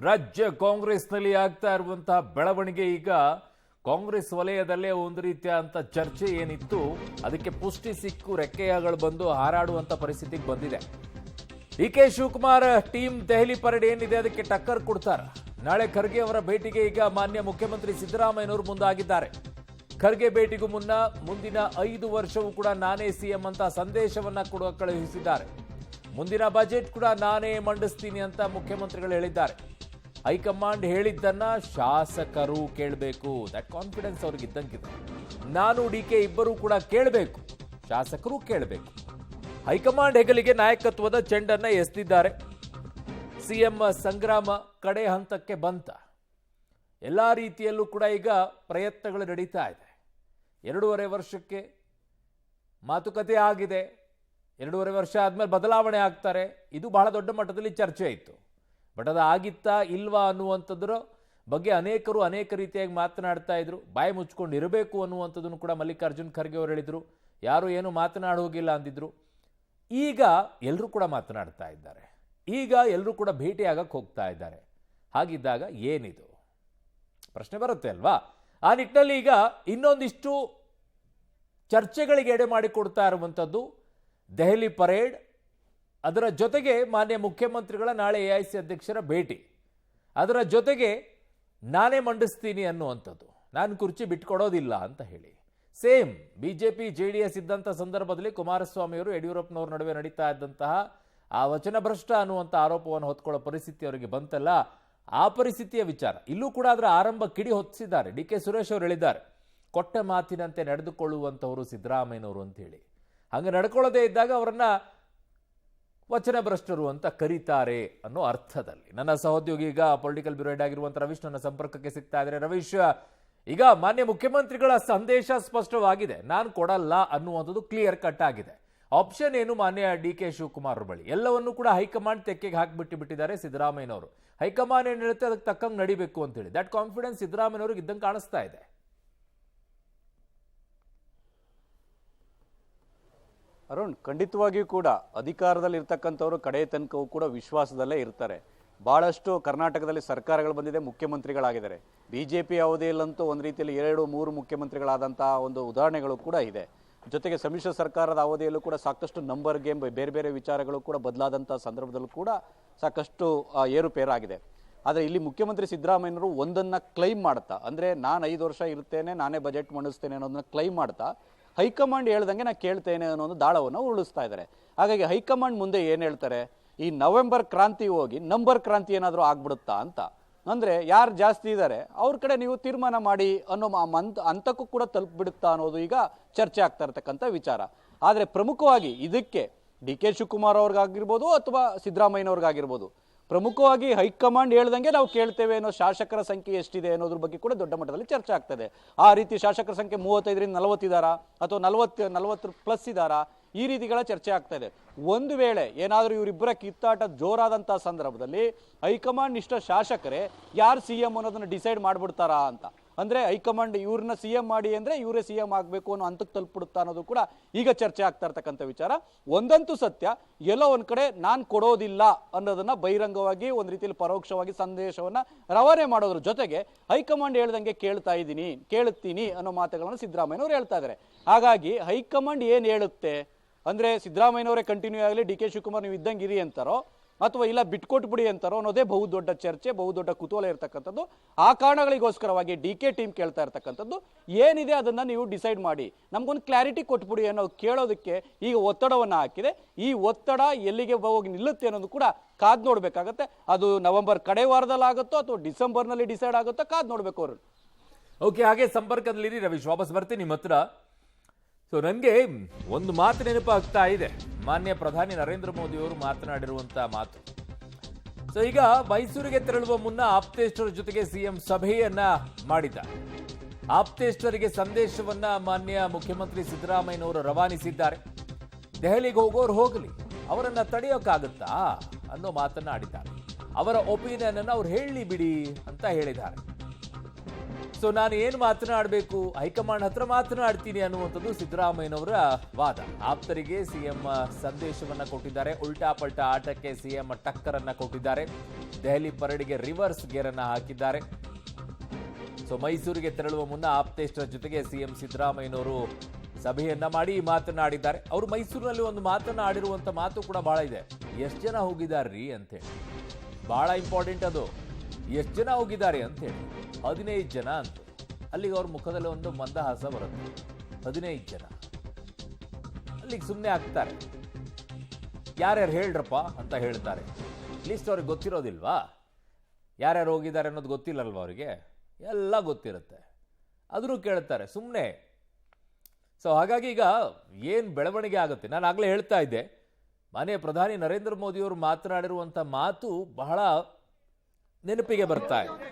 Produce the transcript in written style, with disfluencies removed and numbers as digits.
ರಾಜ್ಯ ಕಾಂಗ್ರೆಸ್ನಲ್ಲಿ ಆಗ್ತಾ ಇರುವಂತಹ ಬೆಳವಣಿಗೆ ಈಗ ಕಾಂಗ್ರೆಸ್ ವಲಯದಲ್ಲೇ ಒಂದು ರೀತಿಯ ಅಂತ ಚರ್ಚೆ ಏನಿತ್ತು ಅದಕ್ಕೆ ಪುಷ್ಟಿ ಸಿಕ್ಕು ರೆಕ್ಕೆಗಳು ಬಂದು ಹಾರಾಡುವಂತ ಪರಿಸ್ಥಿತಿಗೆ ಬಂದಿದೆ. ಡಿ.ಕೆ. ಶಿವಕುಮಾರ್ ಟೀಮ್ ದೆಹಲಿ ಪರೇಡ್ ಏನಿದೆ ಅದಕ್ಕೆ ಟಕ್ಕರ್ ಕೊಡ್ತಾರೆ. ನಾಳೆ ಖರ್ಗೆ ಅವರ ಭೇಟಿಗೆ ಈಗ ಮಾನ್ಯ ಮುಖ್ಯಮಂತ್ರಿ ಸಿದ್ದರಾಮಯ್ಯನವರು ಮುಂದಾಗಿದ್ದಾರೆ. ಖರ್ಗೆ ಭೇಟಿಗೂ ಮುನ್ನ ಮುಂದಿನ 5 ವರ್ಷವೂ ಕೂಡ ನಾನೇ ಸಿಎಂ ಅಂತ ಸಂದೇಶವನ್ನ ಕೂಡ ಕಳುಹಿಸಿದ್ದಾರೆ. ಮುಂದಿನ ಬಜೆಟ್ ಕೂಡ ನಾನೇ ಮಂಡಿಸ್ತೀನಿ ಅಂತ ಮುಖ್ಯಮಂತ್ರಿಗಳು ಹೇಳಿದ್ದಾರೆ. ಹೈಕಮಾಂಡ್ ಹೇಳಿದ್ದನ್ನ ಶಾಸಕರು ಕೇಳಬೇಕು. ದಟ್ ಕಾನ್ಫಿಡೆನ್ಸ್ ಅವ್ರಿಗೆ ಇದ್ದಂಗಿದೆ. ನಾನು ಡಿ.ಕೆ. ಇಬ್ಬರೂ ಕೂಡ ಕೇಳಬೇಕು, ಶಾಸಕರು ಕೇಳಬೇಕು. ಹೈಕಮಾಂಡ್ ಹೆಗಲಿಗೆ ನಾಯಕತ್ವದ ಚೆಂಡನ್ನ ಎಸೆದಿದ್ದಾರೆ. ಸಿಎಂ ಸಂಗ್ರಾಮ ಕಡೆ ಹಂತಕ್ಕೆ ಬಂತ. ಎಲ್ಲಾ ರೀತಿಯಲ್ಲೂ ಕೂಡ ಈಗ ಪ್ರಯತ್ನಗಳು ನಡೀತಾ ಇದೆ. 2.5 ವರ್ಷಕ್ಕೆ ಮಾತುಕತೆ ಆಗಿದೆ. 2.5 ವರ್ಷ ಆದ್ಮೇಲೆ ಬದಲಾವಣೆ ಆಗ್ತಾರೆ. ಇದು ಬಹಳ ದೊಡ್ಡ ಮಟ್ಟದಲ್ಲಿ ಚರ್ಚೆ ಇತ್ತು. ಬಟ್ ಅದು ಆಗಿತ್ತಾ ಇಲ್ವಾ ಅನ್ನುವಂಥದ್ರ ಬಗ್ಗೆ ಅನೇಕರು ಅನೇಕ ರೀತಿಯಾಗಿ ಮಾತನಾಡ್ತಾ ಇದ್ರು. ಬಾಯಿ ಮುಚ್ಕೊಂಡು ಇರಬೇಕು ಅನ್ನುವಂಥದ್ದನ್ನು ಕೂಡ ಮಲ್ಲಿಕಾರ್ಜುನ್ ಖರ್ಗೆ ಅವರು ಹೇಳಿದ್ರು. ಯಾರು ಏನು ಮಾತನಾಡಿ ಹೋಗಿಲ್ಲ ಅಂದಿದ್ರು. ಈಗ ಎಲ್ಲರೂ ಕೂಡ ಮಾತನಾಡ್ತಾ ಇದ್ದಾರೆ. ಈಗ ಎಲ್ಲರೂ ಕೂಡ ಭೇಟಿಯಾಗಕ್ಕೆ ಹೋಗ್ತಾ ಇದ್ದಾರೆ. ಹಾಗಿದ್ದಾಗ ಏನಿದು ಪ್ರಶ್ನೆ ಬರುತ್ತೆ ಅಲ್ವಾ? ಆ ನಿಟ್ಟಿನಲ್ಲಿ ಈಗ ಇನ್ನೊಂದಿಷ್ಟು ಚರ್ಚೆಗಳಿಗೆ ಎಡೆ ಮಾಡಿಕೊಡ್ತಾ ಇರುವಂಥದ್ದು ದೆಹಲಿ ಪರೇಡ್, ಅದರ ಜೊತೆಗೆ ಮಾನ್ಯ ಮುಖ್ಯಮಂತ್ರಿಗಳ ನಾಳೆ ಎಐಸಿ ಅಧ್ಯಕ್ಷರ ಭೇಟಿ, ಅದರ ಜೊತೆಗೆ ನಾನೇ ಮಂಡಿಸ್ತೀನಿ ಅನ್ನುವಂಥದ್ದು. ನಾನು ಕುರ್ಚಿ ಬಿಟ್ಕೊಡೋದಿಲ್ಲ ಅಂತ ಹೇಳಿ ಸೇಮ್ ಬಿಜೆಪಿ ಜೆಡಿಎಸ್ ಇದ್ದಂಥ ಸಂದರ್ಭದಲ್ಲಿ ಕುಮಾರಸ್ವಾಮಿಯವರು ಯಡಿಯೂರಪ್ಪನವ್ರ ನಡುವೆ ನಡೀತಾ ಇದ್ದಂತಹ ಆ ವಚನ ಭ್ರಷ್ಟ ಅನ್ನುವಂಥ ಆರೋಪವನ್ನು ಹೊತ್ಕೊಳ್ಳೋ ಪರಿಸ್ಥಿತಿ ಅವರಿಗೆ ಬಂತಲ್ಲ, ಆ ಪರಿಸ್ಥಿತಿಯ ವಿಚಾರ ಇಲ್ಲೂ ಕೂಡ ಅದರ ಆರಂಭ ಕಿಡಿ ಹೊತ್ತಿಸಿದ್ದಾರೆ. ಡಿ.ಕೆ. ಸುರೇಶ್ ಅವರು ಹೇಳಿದ್ದಾರೆ, ಕೊಟ್ಟ ಮಾತಿನಂತೆ ನಡೆದುಕೊಳ್ಳುವಂಥವರು ಸಿದ್ದರಾಮಯ್ಯನವರು ಅಂತ ಹೇಳಿ. ಹಂಗೆ ನಡ್ಕೊಳ್ಳೋದೇ ಇದ್ದಾಗ ಅವರನ್ನ ವಚನ ಭ್ರಷ್ಟರು ಅಂತ ಕರೀತಾರೆ ಅನ್ನೋ ಅರ್ಥದಲ್ಲಿ. ನನ್ನ ಸಹೋದ್ಯೋಗಿ ಈಗ ಪೊಲಿಟಿಕಲ್ ಬ್ಯೂರೋ ಹೆಡ್ ಆಗಿರುವಂಥ ರವೀಶ್ ನನ್ನ ಸಂಪರ್ಕಕ್ಕೆ ಸಿಗ್ತಾ ಇದ್ದಾರೆ. ರವೀಶ್, ಈಗ ಮಾನ್ಯ ಮುಖ್ಯಮಂತ್ರಿಗಳ ಸಂದೇಶ ಸ್ಪಷ್ಟವಾಗಿದೆ, ನಾನು ಕೊಡಲ್ಲ ಅನ್ನುವಂಥದ್ದು ಕ್ಲಿಯರ್ ಕಟ್ ಆಗಿದೆ. ಆಪ್ಷನ್ ಏನು ಮಾನ್ಯ ಡಿ.ಕೆ. ಶಿವಕುಮಾರ್ ಬಳಿ? ಎಲ್ಲವನ್ನೂ ಕೂಡ ಹೈಕಮಾಂಡ್ ತೆಕ್ಕೆಗೆ ಹಾಕಿಬಿಟ್ಟಿದ್ದಾರೆ ಸಿದ್ದರಾಮಯ್ಯನವರು. ಹೈಕಮಾಂಡ್ ಏನು ಹೇಳುತ್ತೆ ಅದಕ್ಕೆ ತಕ್ಕಂಗೆ ನಡಿಬೇಕು ಅಂತ ಹೇಳಿ ದಟ್ ಕಾನ್ಫಿಡೆನ್ಸ್ ಸಿದ್ದರಾಮಯ್ಯನವ್ರಿಗೆ ಇದ್ದಂಗೆ ಕಾಣಿಸ್ತಾ ಇದೆ. ಅರುಣ್, ಖಂಡಿತವಾಗಿಯೂ ಕೂಡ ಅಧಿಕಾರದಲ್ಲಿ ಇರ್ತಕ್ಕಂಥವ್ರು ಕಡೆಯ ತನಕವೂ ಕೂಡ ವಿಶ್ವಾಸದಲ್ಲೇ ಇರ್ತಾರೆ. ಬಹಳಷ್ಟು ಕರ್ನಾಟಕದಲ್ಲಿ ಸರ್ಕಾರಗಳು ಬಂದಿದೆ, ಮುಖ್ಯಮಂತ್ರಿಗಳಾಗಿದ್ದಾರೆ. ಬಿಜೆಪಿ ಅವಧಿಯಲ್ಲಂತೂ ಒಂದು ರೀತಿಯಲ್ಲಿ 2-3 ಮುಖ್ಯಮಂತ್ರಿಗಳಾದಂತಹ ಒಂದು ಉದಾಹರಣೆಗಳು ಕೂಡ ಇದೆ. ಜೊತೆಗೆ ಸಮ್ಮಿಶ್ರ ಸರ್ಕಾರದ ಅವಧಿಯಲ್ಲೂ ಕೂಡ ಸಾಕಷ್ಟು ನಂಬರ್ ಗೇಮ್, ಬೇರೆ ಬೇರೆ ವಿಚಾರಗಳು ಕೂಡ ಬದಲಾದಂತಹ ಸಂದರ್ಭದಲ್ಲೂ ಕೂಡ ಸಾಕಷ್ಟು ಏರುಪೇರಾಗಿದೆ. ಆದರೆ ಇಲ್ಲಿ ಮುಖ್ಯಮಂತ್ರಿ ಸಿದ್ದರಾಮಯ್ಯನವರು ಒಂದನ್ನ ಕ್ಲೈಮ್ ಮಾಡ್ತಾ, ಅಂದ್ರೆ ನಾನು 5 ವರ್ಷ ಇರ್ತೇನೆ, ನಾನೇ ಬಜೆಟ್ ಮಂಡಿಸ್ತೇನೆ ಅನ್ನೋದನ್ನ ಕ್ಲೈಮ್ ಮಾಡ್ತಾ ಹೈಕಮಾಂಡ್ ಹೇಳ್ದಂಗೆ ನಾ ಕೇಳ್ತೇನೆ ಅನ್ನೋ ಒಂದು ದಾಳವನ್ನು ಉರುಳಿಸ್ತಾ ಇದ್ದಾರೆ. ಹಾಗಾಗಿ ಹೈಕಮಾಂಡ್ ಮುಂದೆ ಏನ್ ಹೇಳ್ತಾರೆ, ಈ ನವೆಂಬರ್ ಕ್ರಾಂತಿ ಹೋಗಿ ನಂಬರ್ ಕ್ರಾಂತಿ ಏನಾದರೂ ಆಗ್ಬಿಡುತ್ತಾ ಅಂತ. ಅಂದ್ರೆ ಯಾರು ಜಾಸ್ತಿ ಇದ್ದಾರೆ ಅವ್ರ ಕಡೆ ನೀವು ತೀರ್ಮಾನ ಮಾಡಿ ಅನ್ನೋ ಹಂತಕ್ಕೂ ಕೂಡ ತಲುಪಿಬಿಡುತ್ತಾ ಅನ್ನೋದು ಈಗ ಚರ್ಚೆ ಆಗ್ತಾ ಇರತಕ್ಕಂಥ ವಿಚಾರ. ಆದರೆ ಪ್ರಮುಖವಾಗಿ ಇದಕ್ಕೆ ಡಿ.ಕೆ. ಶಿವಕುಮಾರ್ ಅವ್ರಿಗಾಗಿರ್ಬೋದು ಅಥವಾ ಸಿದ್ದರಾಮಯ್ಯನವ್ರಿಗಾಗಿರ್ಬೋದು, ಪ್ರಮುಖವಾಗಿ ಹೈಕಮಾಂಡ್ ಹೇಳ್ದಂಗೆ ನಾವು ಕೇಳ್ತೇವೆ ಅನ್ನೋ ಶಾಸಕರ ಸಂಖ್ಯೆ ಎಷ್ಟಿದೆ ಅನ್ನೋದ್ರ ಬಗ್ಗೆ ಕೂಡ ದೊಡ್ಡ ಮಟ್ಟದಲ್ಲಿ ಚರ್ಚೆ ಆಗ್ತದೆ. ಆ ರೀತಿ ಶಾಸಕರ ಸಂಖ್ಯೆ 35ರಿಂದ 40 ಇದ್ದಾರಾ ಅಥವಾ 40 ಪ್ಲಸ್ ಇದ್ದಾರಾ, ಈ ರೀತಿಗಳ ಚರ್ಚೆ ಆಗ್ತಾ ಇದೆ. ಒಂದು ವೇಳೆ ಏನಾದರೂ ಇವರಿಬ್ಬರ ಕಿತ್ತಾಟ ಜೋರಾದಂತಹ ಸಂದರ್ಭದಲ್ಲಿ ಹೈಕಮಾಂಡ್ ನಿಷ್ಠ ಶಾಸಕರೇ ಯಾರು ಸಿಎಂ ಅನ್ನೋದನ್ನ ಡಿಸೈಡ್ ಮಾಡ್ಬಿಡ್ತಾರಾ ಅಂತ. ಅಂದ್ರೆ ಹೈಕಮಾಂಡ್ ಇವ್ರನ್ನ ಸಿಎಂ ಮಾಡಿ ಅಂದ್ರೆ ಇವರೇ ಸಿಎಂ ಆಗ್ಬೇಕು ಅನ್ನೋ ಹಂತಕ್ಕೆ ತಲುಪಿಬಿಡುತ್ತಾ ಅನ್ನೋದು ಕೂಡ ಈಗ ಚರ್ಚೆ ಆಗ್ತಾ ಇರ್ತಕ್ಕಂಥ ವಿಚಾರ. ಒಂದಂತೂ ಸತ್ಯ, ಎಲ್ಲೋ ಒಂದ್ ಕಡೆ ನಾನ್ ಕೊಡೋದಿಲ್ಲ ಅನ್ನೋದನ್ನ ಬಹಿರಂಗವಾಗಿ ಒಂದ್ ರೀತಿಯಲ್ಲಿ ಪರೋಕ್ಷವಾಗಿ ಸಂದೇಶವನ್ನ ರವಾನೆ ಮಾಡೋದ್ರ ಜೊತೆಗೆ ಹೈಕಮಾಂಡ್ ಹೇಳ್ದಂಗೆ ಕೇಳುತ್ತೀನಿ ಅನ್ನೋ ಮಾತುಗಳನ್ನು ಸಿದ್ದರಾಮಯ್ಯನವರು ಹೇಳ್ತಾ ಇದ್ದಾರೆ. ಹಾಗಾಗಿ ಹೈಕಮಾಂಡ್ ಏನ್ ಹೇಳುತ್ತೆ ಅಂದ್ರೆ ಸಿದ್ದರಾಮಯ್ಯನವರೇ ಕಂಟಿನ್ಯೂ ಆಗಲಿ, ಡಿ.ಕೆ. ಶಿವಕುಮಾರ್ ನೀವು ಇದ್ದಂಗೆ ಇರಿ ಅಂತಾರೋ ಅಥವಾ ಇಲ್ಲ ಬಿಟ್ಕೊಟ್ಬಿಡಿ ಅಂತಾರೋ ಅನ್ನೋದೇ ಬಹುದೊಡ್ಡ ಚರ್ಚೆ, ಬಹುದೊಡ್ಡ ಕುತೂಹಲ ಇರತಕ್ಕಂಥದ್ದು. ಆ ಕಾರಣಗಳಿಗೋಸ್ಕರವಾಗಿ ಡಿ.ಕೆ. ಟೀಮ್ ಕೇಳ್ತಾ ಇರ್ತಕ್ಕಂಥದ್ದು ಏನಿದೆ ಅದನ್ನ ನೀವು ಡಿಸೈಡ್ ಮಾಡಿ, ನಮ್ಗೊಂದು ಕ್ಲಾರಿಟಿ ಕೊಟ್ಬಿಡಿ ಅನ್ನೋ ಕೇಳೋದಕ್ಕೆ ಈಗ ಒತ್ತಡವನ್ನ ಹಾಕಿದೆ. ಈ ಒತ್ತಡ ಎಲ್ಲಿಗೆ ಹೋಗಿ ನಿಲ್ಲುತ್ತೆ ಅನ್ನೋದು ಕೂಡ ಕಾದ್ ನೋಡ್ಬೇಕಾಗತ್ತೆ. ಅದು ನವೆಂಬರ್ ಕಡೆ ವಾರದಲ್ಲಿ ಆಗುತ್ತೋ ಅಥವಾ ಡಿಸೆಂಬರ್ನಲ್ಲಿ ಡಿಸೈಡ್ ಆಗುತ್ತೋ ಕಾದ್ ನೋಡ್ಬೇಕು ಅವರು. ಓಕೆ, ಹಾಗೆ ಸಂಪರ್ಕದಲ್ಲಿರಿ ರವೀಶ್, ವಾಪಸ್ ಬರ್ತೀನಿ ನಿಮ್ಮ ಹತ್ರ. ಸೊ ನನಗೆ ಒಂದು ಮಾತು ನೆನಪಾಗ್ತಾ ಇದೆ, ಮಾನ್ಯ ಪ್ರಧಾನಿ ನರೇಂದ್ರ ಮೋದಿ ಅವರು ಮಾತನಾಡಿರುವಂತಹ ಮಾತು. ಸೊ ಈಗ ಮೈಸೂರಿಗೆ ತೆರಳುವ ಮುನ್ನ ಆಪ್ತೇಷ್ಟರ ಜೊತೆಗೆ ಸಿಎಂ ಸಭೆಯನ್ನ ಮಾಡಿದ್ದಾರೆ. ಆಪ್ತೇಷ್ಟರಿಗೆ ಸಂದೇಶವನ್ನ ಮಾನ್ಯ ಮುಖ್ಯಮಂತ್ರಿ ಸಿದ್ದರಾಮಯ್ಯನವರು ರವಾನಿಸಿದ್ದಾರೆ. ದೆಹಲಿಗೆ ಹೋಗೋರು ಹೋಗಲಿ, ಅವರನ್ನ ತಡೆಯೋಕ್ಕಾಗುತ್ತಾ ಅನ್ನೋ ಮಾತನ್ನ ಆಡಿದ್ದಾರೆ. ಅವರ ಒಪಿನಿಯನ್ ಅನ್ನ ಅವ್ರು ಹೇಳಿ ಬಿಡಿ ಅಂತ ಹೇಳಿದ್ದಾರೆ. ಸೊ ನಾನು ಏನು ಮಾತನಾಡಬೇಕು, ಹೈಕಮಾಂಡ್ ಹತ್ರ ಮಾತನಾಡ್ತೀನಿ ಅನ್ನುವಂಥದ್ದು ಸಿದ್ದರಾಮಯ್ಯನವರ ವಾದ. ಆಪ್ತರಿಗೆ ಸಿಎಂ ಸಂದೇಶವನ್ನ ಕೊಟ್ಟಿದ್ದಾರೆ. ಉಲ್ಟಾ ಪಲ್ಟಾ ಆಟಕ್ಕೆ ಸಿಎಂ ಟಕ್ಕರನ್ನ ಕೊಟ್ಟಿದ್ದಾರೆ. ದೆಹಲಿ ಪರೇಡ್ಗೆ ರಿವರ್ಸ್ ಗೇರ್ ಅನ್ನ ಹಾಕಿದ್ದಾರೆ. ಸೊ ಮೈಸೂರಿಗೆ ತೆರಳುವ ಮುನ್ನ ಆಪ್ತೇಷ್ಟರ ಜೊತೆಗೆ ಸಿಎಂ ಸಿದ್ದರಾಮಯ್ಯನವರು ಸಭೆಯನ್ನ ಮಾಡಿ ಮಾತನಾಡಿದ್ದಾರೆ. ಅವರು ಮೈಸೂರಿನಲ್ಲಿ ಒಂದು ಮಾತನ್ನ ಆಡಿರುವಂತ ಮಾತು ಕೂಡ ಬಹಳ ಇದೆ. ಎಷ್ಟು ಜನ ಹೋಗಿದಾರ್ರಿ ಅಂತೇಳಿ, ಬಹಳ ಇಂಪಾರ್ಟೆಂಟ್ ಅದು. ಎಷ್ಟು ಜನ ಹೋಗಿದ್ದಾರೆ ಅಂತೇಳಿ. 15 ಜನ ಅಂತ. ಅಲ್ಲಿಗೆ ಅವ್ರ ಮುಖದಲ್ಲಿ ಒಂದು ಮಂದಹಾಸ ಬರುತ್ತೆ. 15 ಜನ ಅಲ್ಲಿಗೆ ಸುಮ್ಮನೆ ಆಗ್ತಾರೆ. ಯಾರ್ಯಾರು ಹೇಳ್ರಪ್ಪ ಅಂತ ಹೇಳ್ತಾರೆ. ಲಿಸ್ಟ್ ಅವ್ರಿಗೆ ಗೊತ್ತಿರೋದಿಲ್ವಾ? ಯಾರ್ಯಾರು ಹೋಗಿದ್ದಾರೆ ಅನ್ನೋದು ಗೊತ್ತಿಲ್ಲಲ್ವ ಅವರಿಗೆ? ಎಲ್ಲ ಗೊತ್ತಿರುತ್ತೆ. ಅದನ್ನು ಕೇಳ್ತಾರೆ ಸುಮ್ಮನೆ. ಸೊ ಹಾಗಾಗಿ ಈಗ ಏನು ಬೆಳವಣಿಗೆ ಆಗುತ್ತೆ, ನಾನು ಆಗಲೇ ಹೇಳ್ತಾ ಇದ್ದೆ, ಮಾನ್ಯ ಪ್ರಧಾನಿ ನರೇಂದ್ರ ಮೋದಿಯವರು ಮಾತನಾಡಿರುವಂಥ ಮಾತು ಬಹಳ ನೆನಪಿಗೆ ಬರ್ತಾ ಇದೆ.